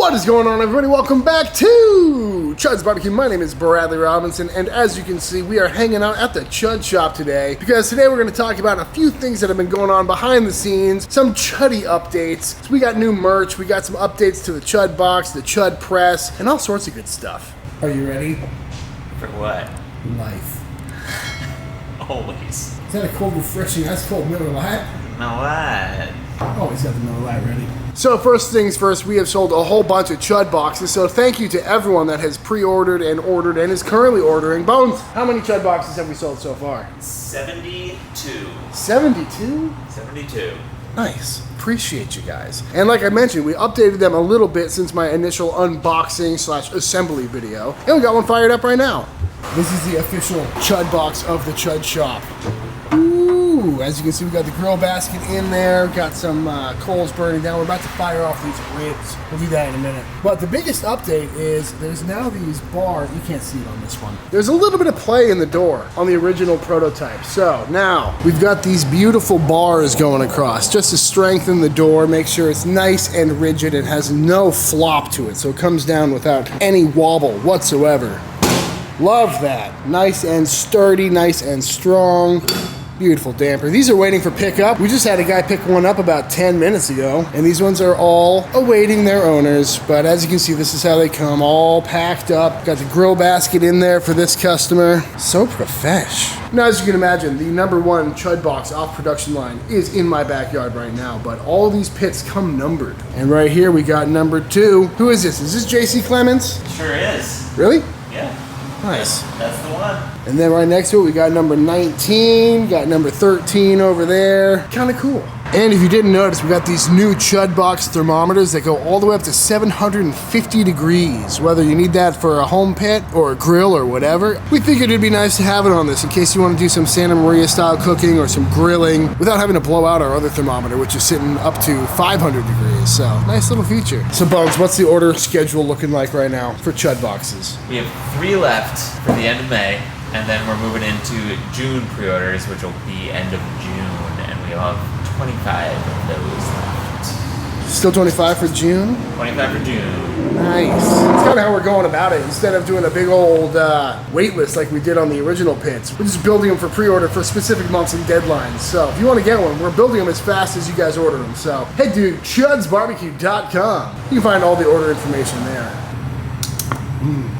What is going on, everybody? Welcome back to Chuds BBQ. My name is Bradley Robinson, and as you can see, we are hanging out at the Chud shop today because today we're going to talk about a few things that have been going on behind the scenes, some Chuddy updates. So we got new merch, we got some updates to the Chud box, the Chud press, and all sorts of good stuff. Are you ready? For what? Life. Always. Is that a cold, refreshing, ice cold Miller Lite? No what? Always got the Miller Lite ready. So first things first, we have sold a whole bunch of Chud boxes, so thank you to everyone that has pre-ordered and ordered and is currently ordering. Bones, how many Chud boxes have we sold so far? 72. 72? 72. Nice. Appreciate you guys. And like I mentioned, we updated them a little bit since my initial unboxing / assembly video. And we got one fired up right now. This is the official Chud box of the Chud shop. Ooh, as you can see, we got the grill basket in there. Got some coals burning down. We're about to fire off these ribs. We'll do that in a minute. But the biggest update is there's now these bars. You can't see it on this one. There's a little bit of play in the door on the original prototype. So now we've got these beautiful bars going across just to strengthen the door, make sure it's nice and rigid. It has no flop to it, so it comes down without any wobble whatsoever. Love that. Nice and sturdy, nice and strong. Beautiful damper. These are waiting for pickup. We just had a guy pick one up about 10 minutes ago, and these ones are all awaiting their owners. But as you can see, this is how they come, all packed up. Got the grill basket in there for this customer. So profesh. Now, as you can imagine, the #1 Chud box off production line is in my backyard right now, but all these pits come numbered. And right here, we got #2. Who is this? Is this JC Clemens? Sure is. Really? Yeah. Nice. That's the one. And then right next to it, we got #19, got #13 over there. Kind of cool. And if you didn't notice, we got these new Chud box thermometers that go all the way up to 750 degrees. Whether you need that for a home pit or a grill or whatever, we figured it'd be nice to have it on this in case you want to do some Santa Maria style cooking or some grilling without having to blow out our other thermometer, which is sitting up to 500 degrees. So nice little feature. So Bones, what's the order schedule looking like right now for Chud boxes? We have 3 left for the end of May, and then we're moving into June pre-orders, which will be end of June, and we'll have 25 of those left. Still 25 for June? 25 for June. Nice. That's kind of how we're going about it. Instead of doing a big old wait list like we did on the original pits, we're just building them for pre-order for specific months and deadlines. So if you want to get one, we're building them as fast as you guys order them. So head to chudsbbq.com. You can find all the order information there.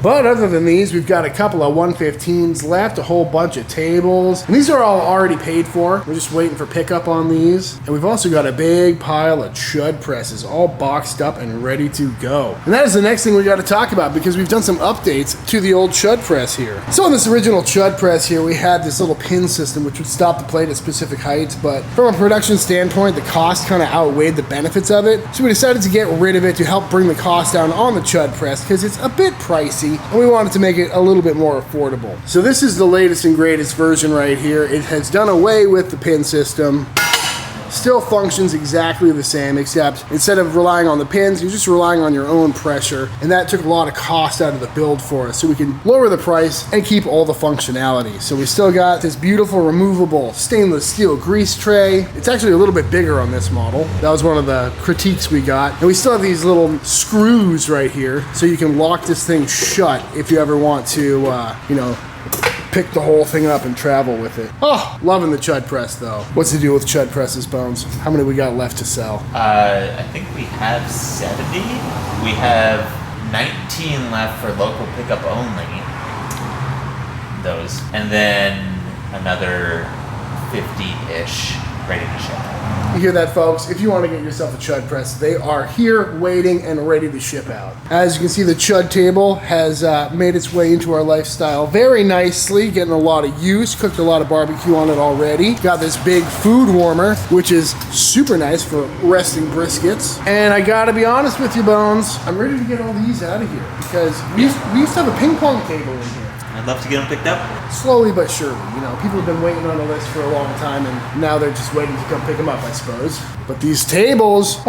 But other than these, we've got a couple of 115s left, a whole bunch of tables. And these are all already paid for. We're just waiting for pickup on these. And we've also got a big pile of Chud presses all boxed up and ready to go. And that is the next thing we got to talk about because we've done some updates to the old Chud press here. So on this original Chud press here, we had this little pin system which would stop the plate at specific heights. But from a production standpoint, the cost kind of outweighed the benefits of it. So we decided to get rid of it to help bring the cost down on the Chud press because it's a bit pricey. And we wanted to make it a little bit more affordable. So this is the latest and greatest version right here. It has done away with the pin system. Still functions exactly the same, except instead of relying on the pins, you're just relying on your own pressure. And that took a lot of cost out of the build for us. So we can lower the price and keep all the functionality. So we still got this beautiful removable stainless steel grease tray. It's actually a little bit bigger on this model. That was one of the critiques we got. And we still have these little screws right here. So you can lock this thing shut if you ever want to, pick the whole thing up and travel with it. Oh, loving the Chud press though. What's the deal with Chud presses, Bones? How many we got left to sell? I think we have 70. We have 19 left for local pickup only. Those. And then another 50-ish ready to ship. You hear that, folks? If you want to get yourself a Chud press, they are here waiting and ready to ship out. As you can see, the Chud table has made its way into our lifestyle very nicely, getting a lot of use, cooked a lot of barbecue on it already. Got this big food warmer, which is super nice for resting briskets. And I gotta be honest with you, Bones, I'm ready to get all these out of here because we used to have a ping pong table in here. I'd love to get them picked up. Slowly but surely, people have been waiting on a list for a long time and now they're just waiting to come pick them up, I suppose. But these tables,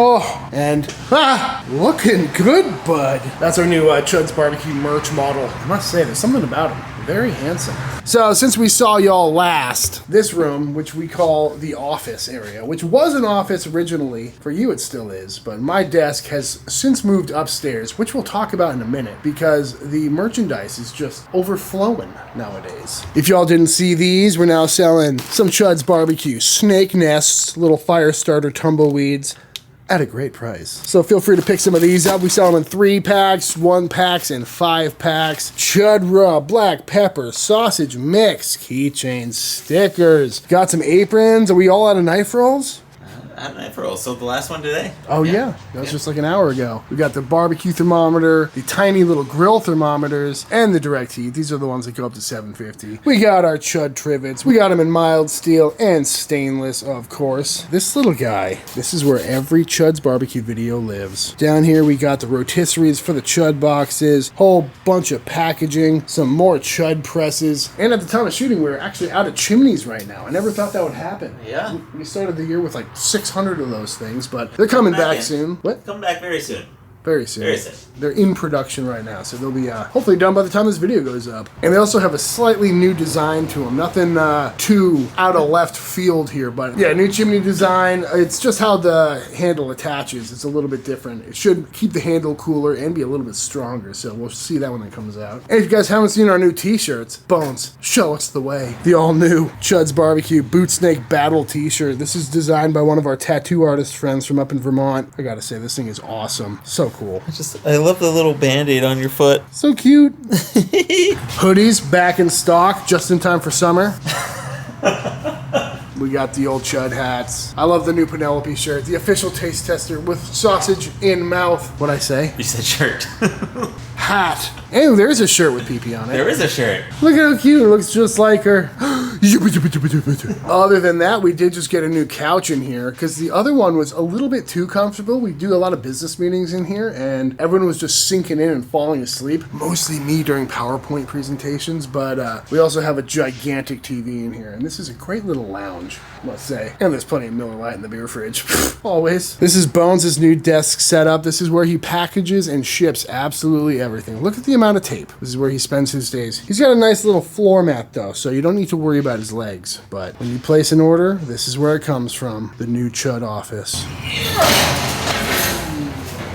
looking good, bud. That's our new Chuds BBQ merch model. I must say, there's something about them. Very handsome. So since we saw y'all last, this room, which we call the office area, which was an office originally, for you it still is, but my desk has since moved upstairs, which we'll talk about in a minute, because the merchandise is just overflowing nowadays. If y'all didn't see these, we're now selling some Chuds BBQ snake nests, little fire starter tumbleweeds, at a great price. So feel free to pick some of these up. We sell them in 3-packs, 1-packs, and 5-packs. Chud rub, black pepper, sausage mix, keychains, stickers. Got some aprons. Are we all out of knife rolls? Out of knife rolls. So the last one today. Oh yeah, that was just like an hour ago. We got the barbecue thermometer, the tiny little grill thermometers, and the direct heat. These are the ones that go up to 750. We got our Chud trivets. We got them in mild steel and stainless, of course. This little guy, this is where every Chuds barbecue video lives. Down here we got the rotisseries for the Chud boxes, whole bunch of packaging, some more Chud presses, and at the time of shooting we're actually out of chimneys right now. I never thought that would happen. Yeah. We started the year with like 600 of those things, but they're coming back soon. What? Coming back very soon. Very soon. Very soon. They're in production right now, so they'll be hopefully done by the time this video goes up. And they also have a slightly new design to them. Nothing too out of left field here, but yeah, new chimney design. It's just how the handle attaches. It's a little bit different. It should keep the handle cooler and be a little bit stronger, so we'll see that when it comes out. And if you guys haven't seen our new t-shirts, Bones, show us the way. The all-new Chuds BBQ Boot Snake Battle t-shirt. This is designed by one of our tattoo artist friends from up in Vermont. I gotta say, this thing is awesome. So cool. I love the little band-aid on your foot. So cute. Hoodies back in stock, just in time for summer. We got the old Chud hats. I love the new Penelope shirt, the official taste tester with sausage in mouth. What'd I say? You said shirt. Hat. And there's a shirt with PP on it. There is a shirt. Look at how cute. It looks just like her. Other than that, we did just get a new couch in here because the other one was a little bit too comfortable. We do a lot of business meetings in here and everyone was just sinking in and falling asleep. Mostly me during PowerPoint presentations, but we also have a gigantic TV in here and this is a great little lounge, I must say. And there's plenty of Miller Lite in the beer fridge. Always. This is Bones' new desk setup. This is where he packages and ships absolutely everything. Look at the amount of tape. This is where he spends his days. He's got a nice little floor mat though, so you don't need to worry about his legs. But when you place an order, this is where it comes from. The new Chud office.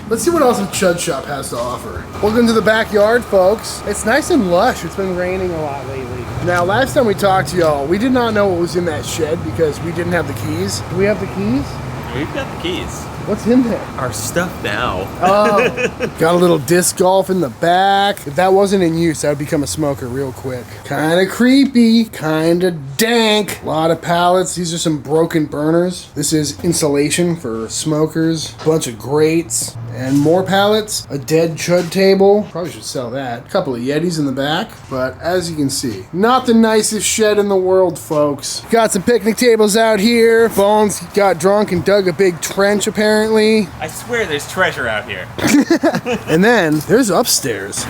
Let's see what else the Chud shop has to offer. Welcome to the backyard, folks. It's nice and lush. It's been raining a lot lately. Now, last time we talked to y'all, we did not know what was in that shed because we didn't have the keys. Do we have the keys? We've got the keys. What's in there? Our stuff now. Oh, got a little disc golf in the back. If that wasn't in use, I would become a smoker real quick. Kind of creepy, kind of dank. A lot of pallets. These are some broken burners. This is insulation for smokers. Bunch of grates and more pallets. A dead Chud table. Probably should sell that. A couple of Yetis in the back. But as you can see, not the nicest shed in the world, folks. Got some picnic tables out here. Bones got drunk and dug a big trench, apparently. I swear there's treasure out here. And then there's upstairs.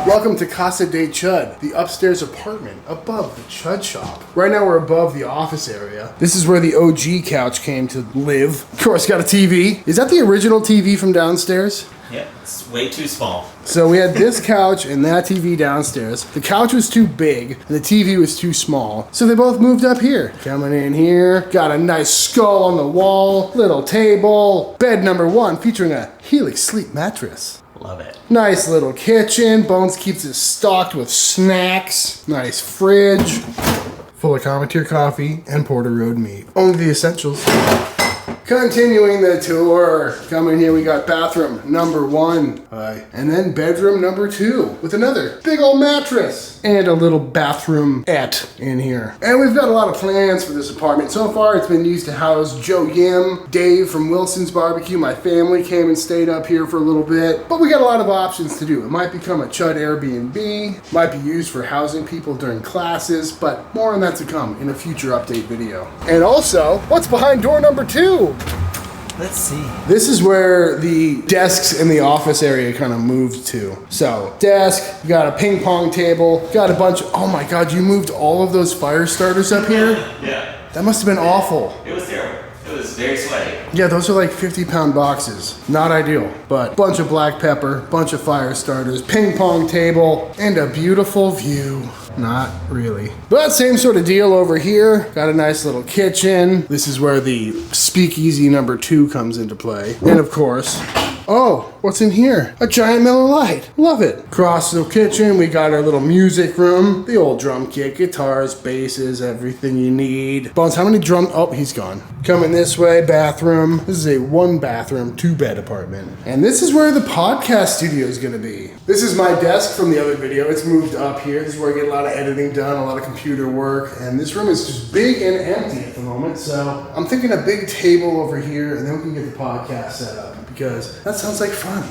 Welcome to Casa de Chud, the upstairs apartment above the Chud shop. Right now we're above the office area. This is where the OG couch came to live. Of course, got a TV. Is that the original TV from downstairs? Yeah, it's way too small. So we had this couch and that TV downstairs. The couch was too big and the TV was too small. So they both moved up here. Coming in here, got a nice skull on the wall, little table, bed number 1 featuring a Helix sleep mattress. Love it. Nice little kitchen. Bones keeps it stocked with snacks. Nice fridge. Full of Cometeer coffee and Porter Road meat. Only the essentials. Continuing the tour. Coming here, we got bathroom number 1. And then bedroom number 2 with another big old mattress and a little bathroom-ette in here. And we've got a lot of plans for this apartment. So far, it's been used to house Joe Yim, Dave from Wilson's Barbecue. My family came and stayed up here for a little bit. But we got a lot of options to do. It might become a Chud Airbnb, might be used for housing people during classes, but more on that to come in a future update video. And also, what's behind door number 2? Let's see. This is where the desks in the office area kind of moved to. So, desk, got a ping pong table, got a bunch of, oh my God, you moved all of those fire starters up here? Yeah. That must have been awful. It was terrible. It was very sweaty. Yeah, those are like 50-pound boxes. Not ideal, but bunch of black pepper, bunch of fire starters, ping pong table, and a beautiful view. Not really. But same sort of deal over here. Got a nice little kitchen. This is where the speakeasy number 2 comes into play. And of course, oh, what's in here? A giant Miller Lite. Love it. Across the kitchen, we got our little music room. The old drum kit, guitars, basses, everything you need. Bones, how many drum? Oh, he's gone. Coming this way, bathroom. This is a 1-bathroom, 2-bed apartment. And this is where the podcast studio is gonna be. This is my desk from the other video. It's moved up here. This is where I get a lot of editing done, a lot of computer work. And this room is just big and empty at the moment. So I'm thinking a big table over here, and then we can get the podcast set up, because that sounds like fun.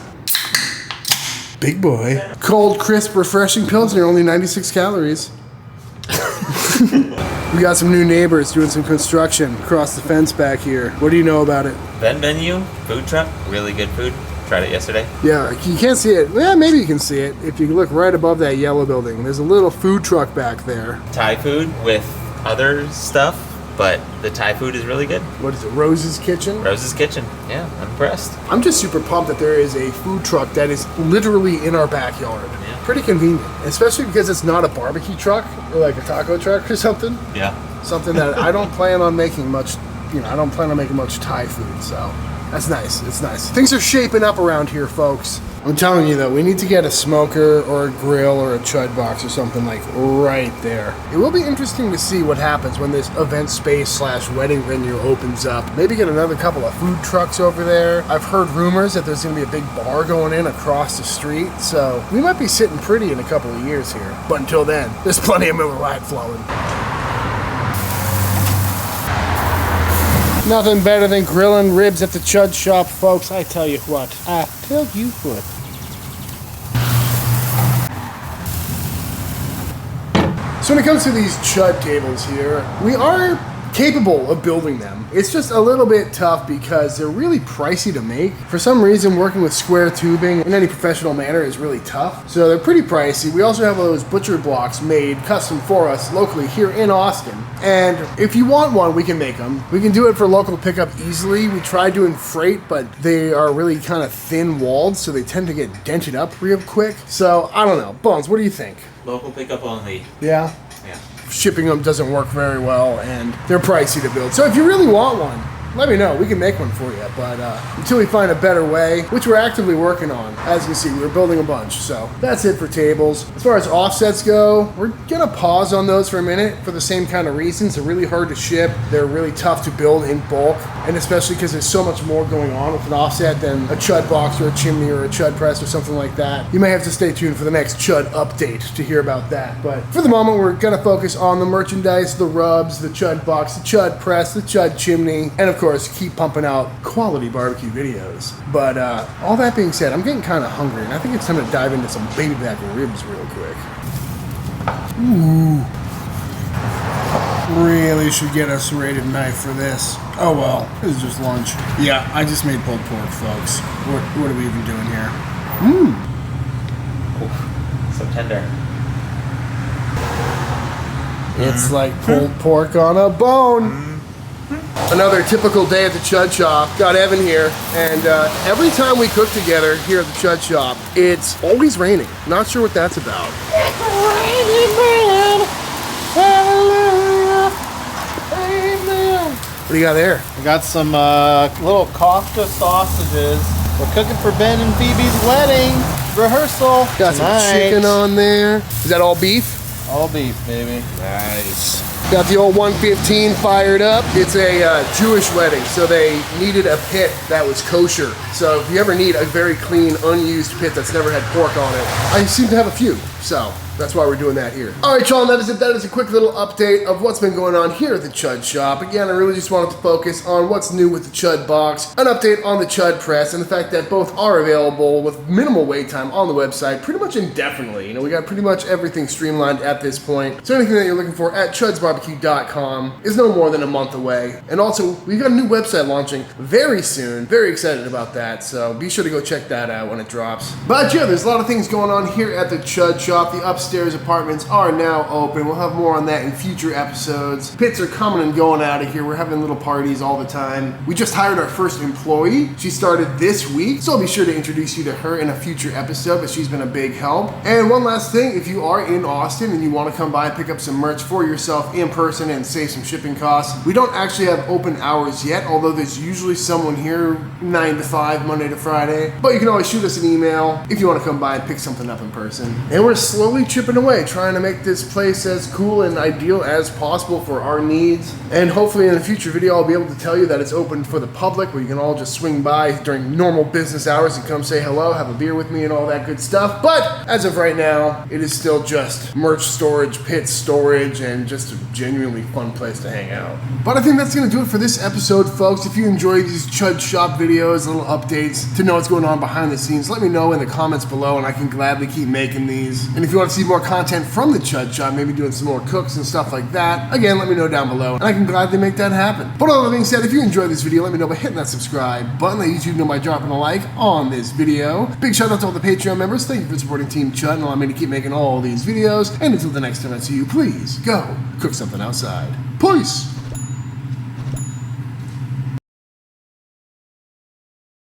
Big boy. Cold, crisp, refreshing Pilsner, only 96 calories. We got some new neighbors doing some construction across the fence back here. What do you know about it? Vent menu, food truck, really good food. Tried it yesterday. Yeah, you can't see it. Yeah, maybe you can see it if you look right above that yellow building. There's a little food truck back there. Thai food with other stuff, but the Thai food is really good. What is it, Rose's Kitchen? Rose's Kitchen. Yeah, I'm impressed. I'm just super pumped that there is a food truck that is literally in our backyard. Yeah. Pretty convenient, especially because it's not a barbecue truck or like a taco truck or something. Yeah. Something that I don't plan on making much, I don't plan on making much Thai food, so that's nice. It's nice. Things are shaping up around here, folks. I'm telling you though, we need to get a smoker or a grill or a chud box or something like right there. It will be interesting to see what happens when this event space / wedding venue opens up. Maybe get another couple of food trucks over there. I've heard rumors that there's gonna be a big bar going in across the street, so we might be sitting pretty in a couple of years here. But until then, there's plenty of Miller Lite flowing. Nothing better than grilling ribs at the Chud shop, folks. I tell you what. I tell you what. So when it comes to these Chud tables here, we are capable of building them. It's just a little bit tough because they're really pricey to make. For some reason, working with square tubing in any professional manner is really tough. So they're pretty pricey. We also have those butcher blocks made custom for us locally here in Austin. And if you want one, we can make them. We can do it for local pickup easily. We tried doing freight, but they are really kind of thin-walled, so they tend to get dented up real quick. So I don't know. Bones, what do you think? Local pickup only. Yeah? Yeah. Shipping them doesn't work very well, and they're pricey to build. So if you really want one, let me know. We can make one for you. But until we find a better way, which we're actively working on, as you can see, we're building a bunch. So that's it for tables. As far as offsets go, we're gonna pause on those for a minute for the same kind of reasons. They're really hard to ship. They're really tough to build in bulk, and especially because there's so much more going on with an offset than a Chud box or a chimney or a Chud press or something like that. You may have to stay tuned for the next Chud update to hear about that. But for the moment, we're gonna focus on the merchandise, the rubs, the Chud box, the Chud press, the Chud chimney, and of course, keep pumping out quality barbecue videos. But all that being said, I'm getting kind of hungry, and I think it's time to dive into some baby back ribs real quick. Ooh. Really should get a serrated knife for this. Oh well, this is just lunch. Yeah, I just made pulled pork, folks. What are we even doing here? Mmm. Oh, so tender. It's like pulled pork on a bone. Another typical day at the Chud shop. Got Evan here, and every time we cook together here at the Chud shop, it's always raining. Not sure what that's about. It's raining, man. Hallelujah. Amen. What do you got there? I got some little Kafka sausages. We're cooking for Ben and Phoebe's wedding rehearsal. Got tonight. some chicken on there. Is that all beef? All beef, baby. Nice. Got the old 115 fired up. It's a Jewish wedding, so they needed a pit that was kosher. So if you ever need a very clean, unused pit that's never had pork on it, I seem to have a few, so that's why we're doing that here. All right, y'all, that is it. That is a quick little update of what's been going on here at the Chud shop. Again, I really just wanted to focus on what's new with the Chud box, an update on the Chud press, and the fact that both are available with minimal wait time on the website pretty much indefinitely. You know, we got pretty much everything streamlined at this point. So anything that you're looking for at chudsbbq.com is no more than a month away. And also, we've got a new website launching very soon. Very excited about that, so be sure to go check that out when it drops. But yeah, there's a lot of things going on here at the Chud shop. The upstairs downstairs apartments are now open. We'll have more on that in future episodes. Pits are coming and going out of here. We're having little parties all the time. We just hired our first employee. She started this week, so I'll be sure to introduce you to her in a future episode, but she's been a big help. And one last thing, if you are in Austin and you want to come by and pick up some merch for yourself in person and save some shipping costs, we don't actually have open hours yet, although there's usually someone here 9 to 5, Monday to Friday. But you can always shoot us an email if you want to come by and pick something up in person. And we're slowly chipping away, trying to make this place as cool and ideal as possible for our needs. And hopefully in a future video, I'll be able to tell you that it's open for the public, where you can all just swing by during normal business hours and come say hello, have a beer with me and all that good stuff. But as of right now, it is still just merch storage, pit storage, and just a genuinely fun place to hang out. But I think that's gonna do it for this episode, folks. If you enjoy these Chud shop videos, little updates to know what's going on behind the scenes, let me know in the comments below and I can gladly keep making these. And if you want to see more content from the Chud shop, maybe doing some more cooks and stuff like that, again, let me know down below and I can gladly make that happen. But all that being said, if you enjoyed this video, let me know by hitting that subscribe button. Let YouTube know by dropping a like on this video. Big shout out to all the Patreon members. Thank you for supporting Team Chud and allowing me to keep making all these videos. And until the next time I see you, please go cook something outside. Peace!